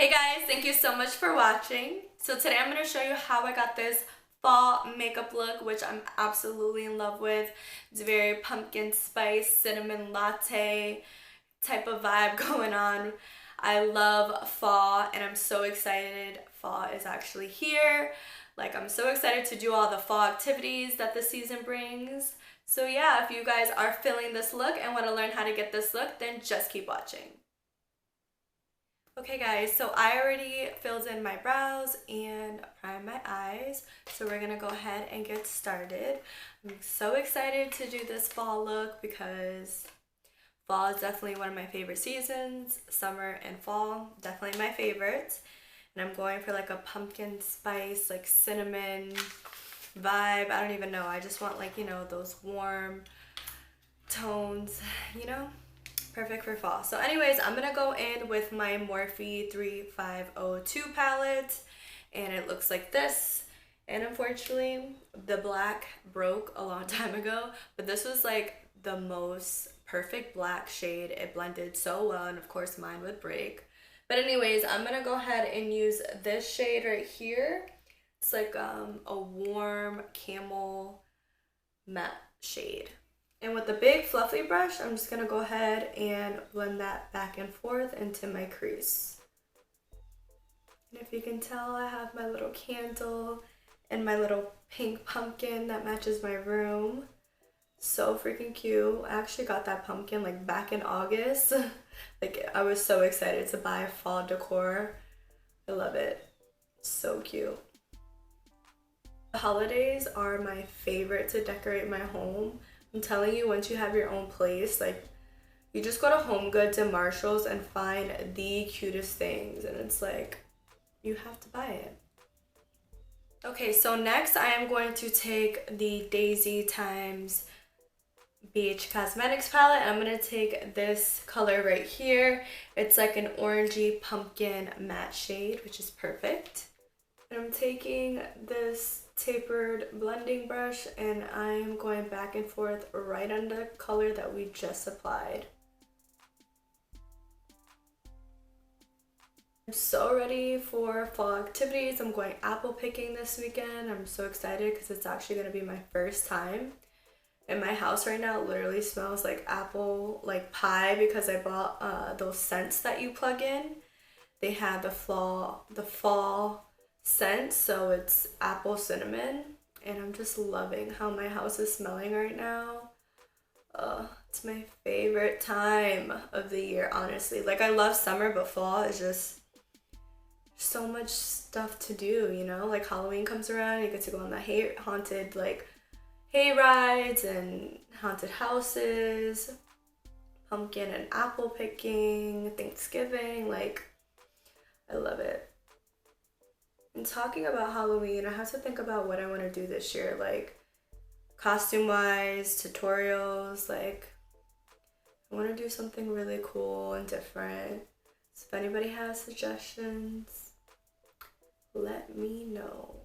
Hey guys, thank you so much for watching. So today I'm going to show you how I got this fall makeup look, which I'm absolutely in love with. It's very pumpkin spice, cinnamon latte type of vibe going on. I love fall and I'm so excited. Fall is actually here. Like, I'm so excited to do all the fall activities that the season brings. So yeah, if you guys are feeling this look and want to learn how to get this look, then just keep watching. Okay guys, so I already filled in my brows and primed my eyes, so we're gonna go ahead and get started. I'm so excited to do this fall look because fall is definitely one of my favorite seasons. Summer and fall, definitely my favorites. And I'm going for like a pumpkin spice, like cinnamon vibe. I don't even know, I just want like, you know, those warm tones, you know? Perfect for fall. So anyways, I'm gonna go in with my Morphe 3502 palette and it looks like this. And unfortunately the black broke a long time ago, but this was like the most perfect black shade. It blended so well, and of course mine would break. But anyways, I'm gonna go ahead and use this shade right here. It's like a warm camel matte shade. And with the big fluffy brush, I'm just going to go ahead and blend that back and forth into my crease. And if you can tell, I have my little candle and my little pink pumpkin that matches my room. So freaking cute. I actually got that pumpkin like back in August. Like, I was so excited to buy fall decor. I love it. So cute. The holidays are my favorite to decorate my home. I'm telling you, once you have your own place, like, you just go to Home Goods and Marshalls and find the cutest things, and it's like, you have to buy it. Okay, so next I am going to take the Daisy times BH Cosmetics palette. I'm going to take this color right here. It's like an orangey pumpkin matte shade, which is perfect. And I'm taking this tapered blending brush and I'm going back and forth right on the color that we just applied. I'm so ready for fall activities. I'm going apple picking this weekend. I'm so excited because it's actually going to be my first time. And my house right now literally smells like apple, like pie, because I bought those scents that you plug in. They had the fall scent, so it's apple cinnamon, and I'm just loving how my house is smelling right now. It's my favorite time of the year, honestly. Like, I love summer, but fall is just so much stuff to do, you know? Like, Halloween comes around, you get to go on the haunted like hay rides and haunted houses, pumpkin and apple picking, Thanksgiving. Like, I love it. And talking about Halloween, I have to think about what I want to do this year, like costume wise, tutorials. Like, I want to do something really cool and different. So if anybody has suggestions, let me know.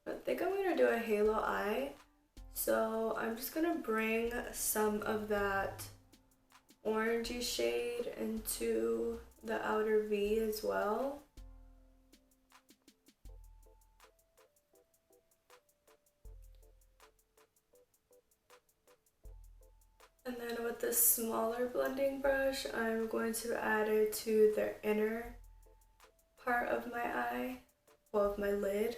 I think I'm going to do a halo eye. So I'm just going to bring some of that orangey shade into the outer V as well. And then with this smaller blending brush, I'm going to add it to the inner part of my eye, well, of my lid.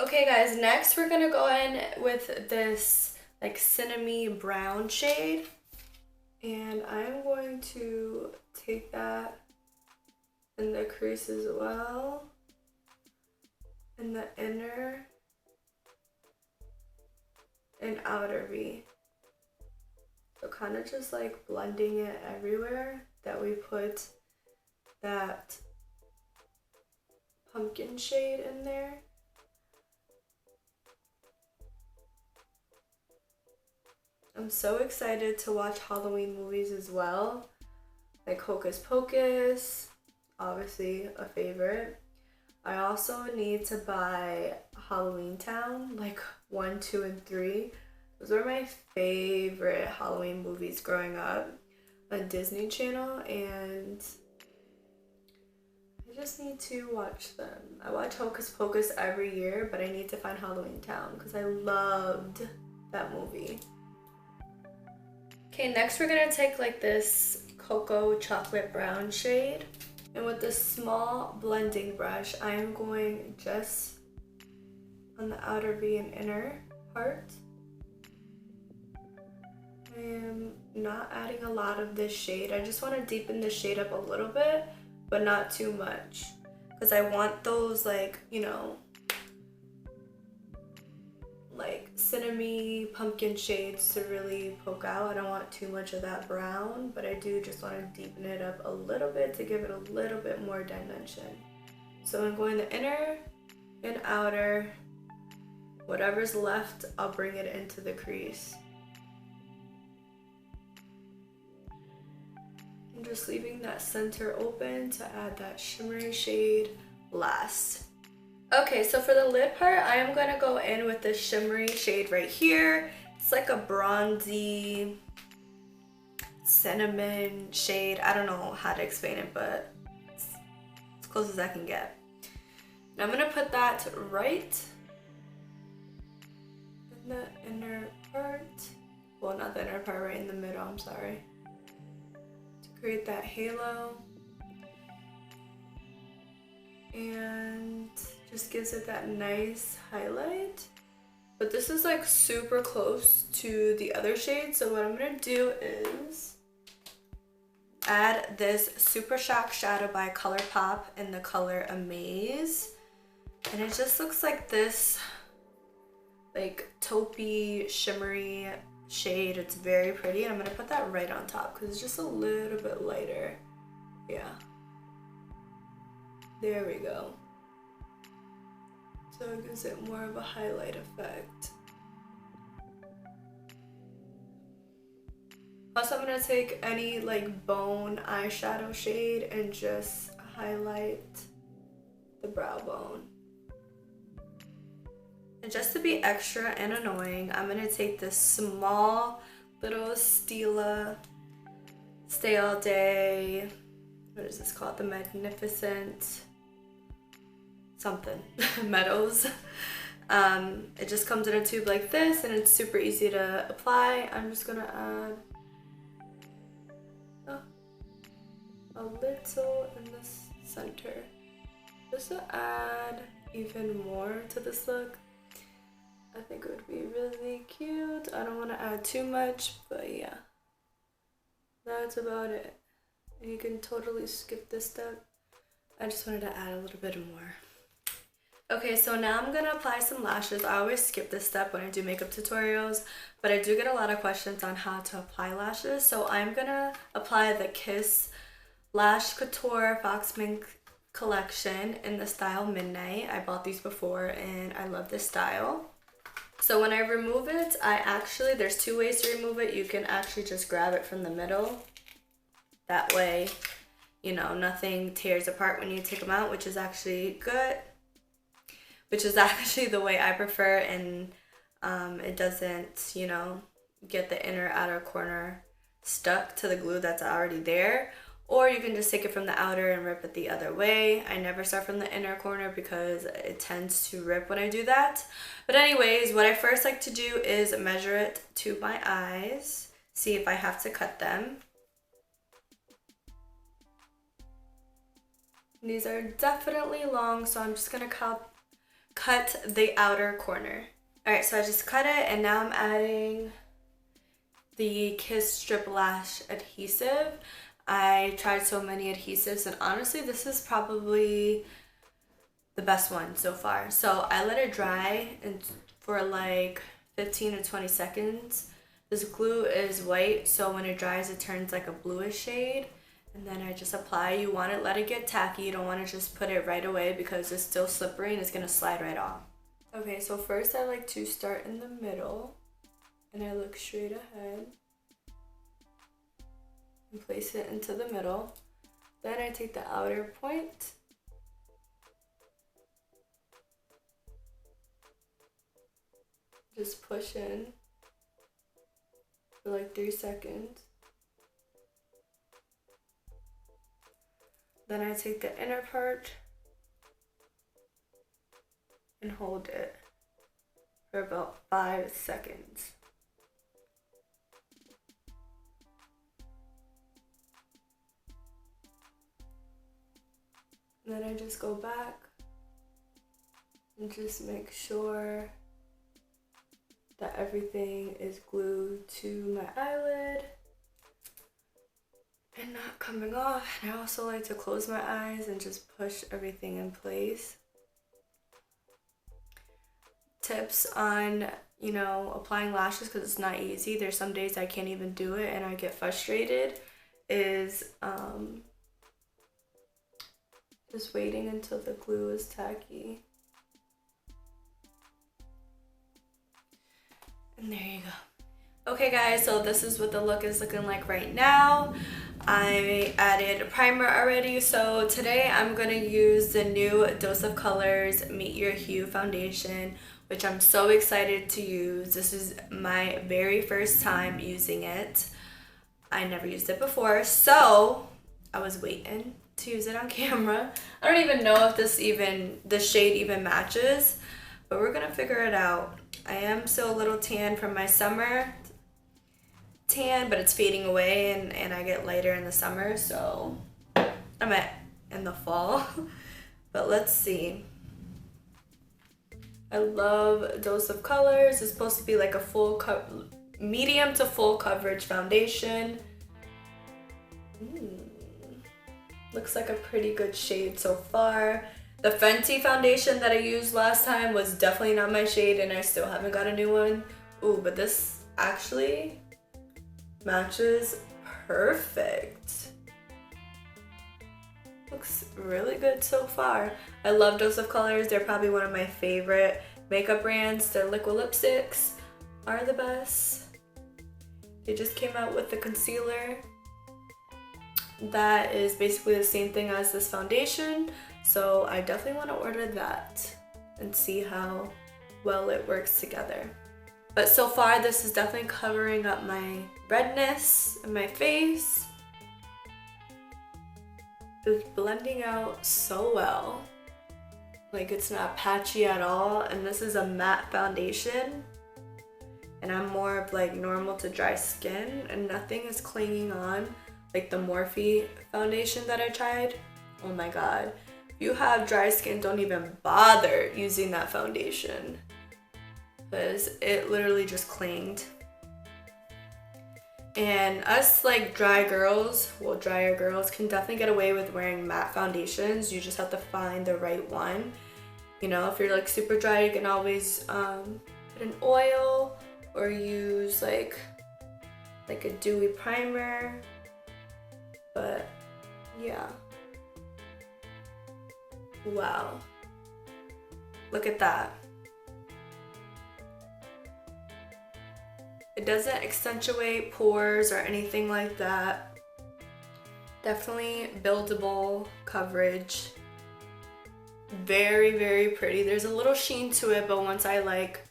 Okay guys, next we're gonna go in with this like cinnamon brown shade. And I'm going to take that in the crease as well. In the inner and outer V. So kind of just like blending it everywhere that we put that pumpkin shade in there. I'm so excited to watch Halloween movies as well. Like Hocus Pocus, obviously a favorite. I also need to buy Halloween Town, like 1, 2, and 3. Those were my favorite Halloween movies growing up on Disney Channel, and I just need to watch them. I watch Hocus Pocus every year, but I need to find Halloween Town because I loved that movie. Okay, next we're gonna take like this cocoa chocolate brown shade, and with this small blending brush, I am going just on the outer V and inner part. I am not adding a lot of this shade. I just want to deepen the shade up a little bit, but not too much, because I want those like, you know, like cinnamon pumpkin shades to really poke out. I don't want too much of that brown, but I do just want to deepen it up a little bit to give it a little bit more dimension. So I'm going the inner and outer. Whatever's left, I'll bring it into the crease. I'm just leaving that center open to add that shimmery shade last. Okay, so for the lid part, I am gonna go in with this shimmery shade right here. It's like a bronzy cinnamon shade. I don't know how to explain it, but it's as close as I can get. Now I'm gonna put that right in the inner part. Well, not the inner part, right in the middle, I'm sorry. To create that halo. And just gives it that nice highlight. But this is like super close to the other shade, so what I'm gonna do is add this Super Shock Shadow by Colourpop in the color Amaze. And it just looks like this like taupey shimmery shade. It's very pretty, and I'm gonna put that right on top because it's just a little bit lighter. Yeah, there we go. So it gives it more of a highlight effect. Also, I'm gonna take any like bone eyeshadow shade and just highlight the brow bone. And just to be extra and annoying, I'm gonna take this small little Stila Stay All Day, what is this called? The Magnificent something Meadows. It just comes in a tube like this, and it's super easy to apply. I'm just gonna add a little in the center just to add even more to this look. I think it would be really cute. I don't want to add too much, but yeah, that's about it. And you can totally skip this step. I just wanted to add a little bit more. Okay, so now I'm gonna apply some lashes. I always skip this step when I do makeup tutorials, but I do get a lot of questions on how to apply lashes. So I'm gonna apply the Kiss Lash Couture Fox Mink collection in the style Midnight. I bought these before and I love this style. So when I remove it, there's two ways to remove it. You can actually just grab it from the middle. That way, you know, nothing tears apart when you take them out, which is actually good. Which is actually the way I prefer, and it doesn't, you know, get the inner outer corner stuck to the glue that's already there. Or you can just take it from the outer and rip it the other way. I never start from the inner corner because it tends to rip when I do that. But anyways, what I first like to do is measure it to my eyes, see if I have to cut them. And these are definitely long, so I'm just gonna cut the outer corner. Alright, so I just cut it, and now I'm adding the Kiss Strip Lash adhesive. I tried so many adhesives, and honestly, this is probably the best one so far. So I let it dry and for like 15 to 20 seconds. This glue is white, so when it dries, it turns like a bluish shade. And then I just apply. You want to let it get tacky. You don't want to just put it right away because it's still slippery and it's going to slide right off. Okay, so first I like to start in the middle, and I look straight ahead and place it into the middle. Then I take the outer point just push in for like 3 seconds. Then I take the inner part and hold it for about 5 seconds. And then I just go back and just make sure that everything is glued to my eyelid and not coming off. And I also like to close my eyes and just push everything in place. Tips on, you know, applying lashes, because it's not easy. There's some days I can't even do it and I get frustrated, is just waiting until the glue is tacky. And there you go. Okay guys, so this is what the look is looking like right now. I added a primer already, so today I'm going to use the new Dose of Colors Meet Your Hue foundation, which I'm so excited to use. This is my very first time using it. I never used it before, so I was waiting to use it on camera. I don't even know if the shade even matches, but we're gonna figure it out. I am still a little tan from my summer tan, but it's fading away and I get lighter in the summer, so I'm in the fall. But let's see. I love Dose of Colors. It's supposed to be like a medium to full coverage foundation. Looks like a pretty good shade so far. The Fenty foundation that I used last time was definitely not my shade, and I still haven't got a new one. Ooh, but this actually matches perfect. Looks really good so far. I love Dose of Colors. They're probably one of my favorite makeup brands. Their liquid lipsticks are the best. They just came out with the concealer that is basically the same thing as this foundation, so I definitely want to order that and see how well it works together. But so far this is definitely covering up my redness in my face. It's blending out so well. Like, it's not patchy at all, and this is a matte foundation, and I'm more of like normal to dry skin, and nothing is clinging on like the Morphe foundation that I tried. Oh my god. If you have dry skin, don't even bother using that foundation, because it literally just clinged. And us like drier girls can definitely get away with wearing matte foundations. You just have to find the right one. You know, if you're like super dry, you can always put an oil or use like a dewy primer. But yeah, wow, look at that. It doesn't accentuate pores or anything like that. Definitely buildable coverage. Very, very pretty. There's a little sheen to it, but once I like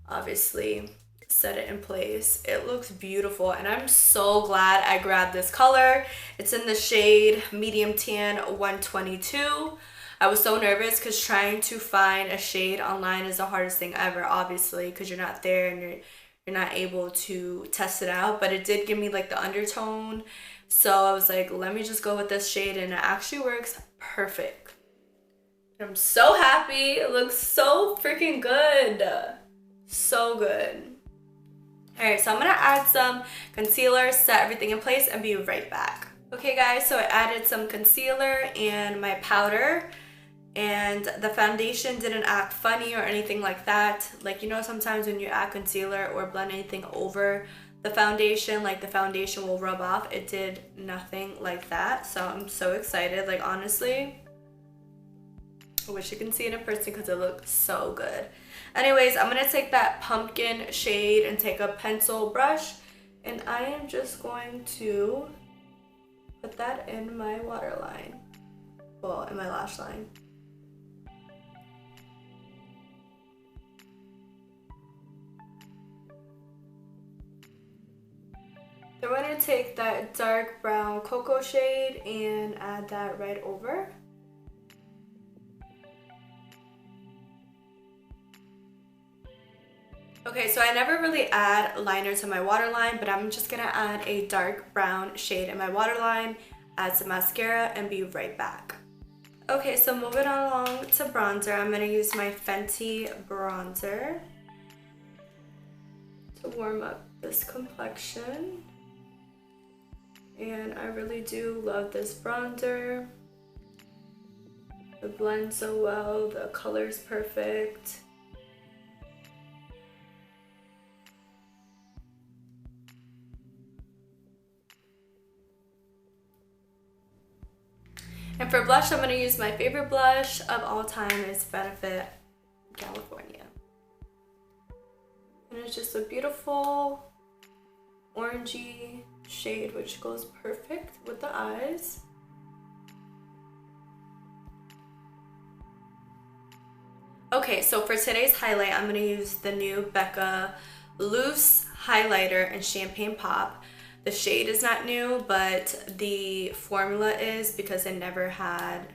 obviously set it in place, it looks beautiful, and I'm so glad I grabbed this color. It's in the shade medium tan 122. I was so nervous because trying to find a shade online is the hardest thing ever, obviously, because you're not there and you're not able to test it out. But it did give me like the undertone, so I was like, let me just go with this shade, and it actually works perfect. I'm so happy. It looks so freaking good. So good. Alright, so I'm going to add some concealer, set everything in place, and be right back. Okay guys, so I added some concealer and my powder, and the foundation didn't act funny or anything like that. Like, you know, sometimes when you add concealer or blend anything over the foundation, like the foundation will rub off. It did nothing like that, so I'm so excited. Like, honestly, I wish you can see it in person because it looks so good. Anyways, I'm going to take that pumpkin shade and take a pencil brush, and I am just going to put that in my waterline. Well, in my lash line. Then we're going to take that dark brown cocoa shade and add that right over. Okay, so I never really add liner to my waterline, but I'm just going to add a dark brown shade in my waterline, add some mascara, and be right back. Okay, so moving along to bronzer, I'm going to use my Fenty bronzer to warm up this complexion. And I really do love this bronzer. It blends so well, the color's perfect. And for blush, I'm going to use my favorite blush of all time is Benefit California. And it's just a beautiful orangey shade which goes perfect with the eyes. Okay, so for today's highlight, I'm going to use the new Becca Loose Highlighter in Champagne Pop. The shade is not new, but the formula is, because they never had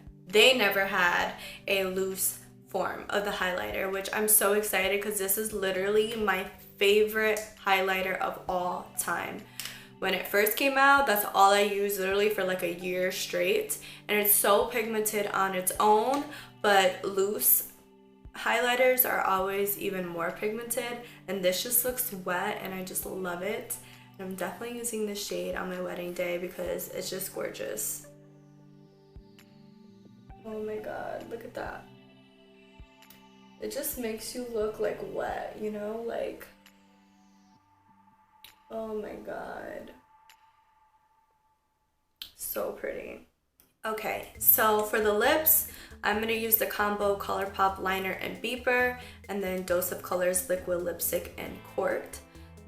a loose form of the highlighter, which I'm so excited because this is literally my favorite highlighter of all time. When it first came out, that's all I used literally for like a year straight, and it's so pigmented on its own, but loose highlighters are always even more pigmented, and this just looks wet and I just love it. And I'm definitely using this shade on my wedding day because it's just gorgeous. Oh my god, look at that. It just makes you look like wet, you know, like, oh my god, so pretty. Okay, so for the lips, I'm going to use the combo Colourpop liner and beeper, and then Dose of Colors liquid lipstick and Cork.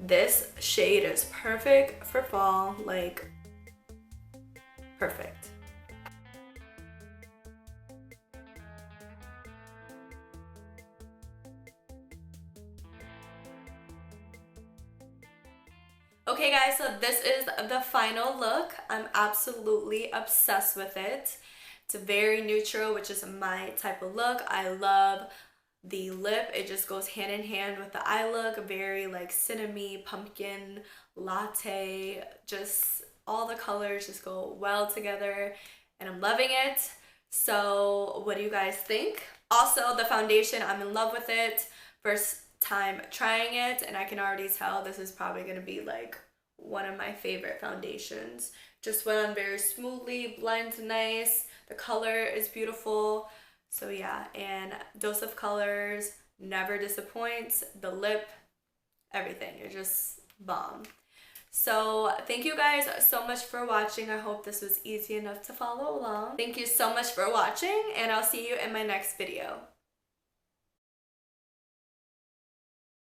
This shade is perfect for fall, like perfect. Okay guys, so this is the final look. I'm absolutely obsessed with it. It's very neutral, which is my type of look. I love the lip. It just goes hand in hand with the eye look. Very like cinnamon, pumpkin, latte, just all the colors just go well together and I'm loving it. So what do you guys think? Also, the foundation, I'm in love with it. First time trying it, and I can already tell this is probably going to be like one of my favorite foundations. Just went on very smoothly, blends nice, the color is beautiful. So yeah, and Dose of Colors never disappoints. The lip, everything, it's just bomb. So thank you guys so much for watching. I hope this was easy enough to follow along. Thank you so much for watching, and I'll see you in my next video.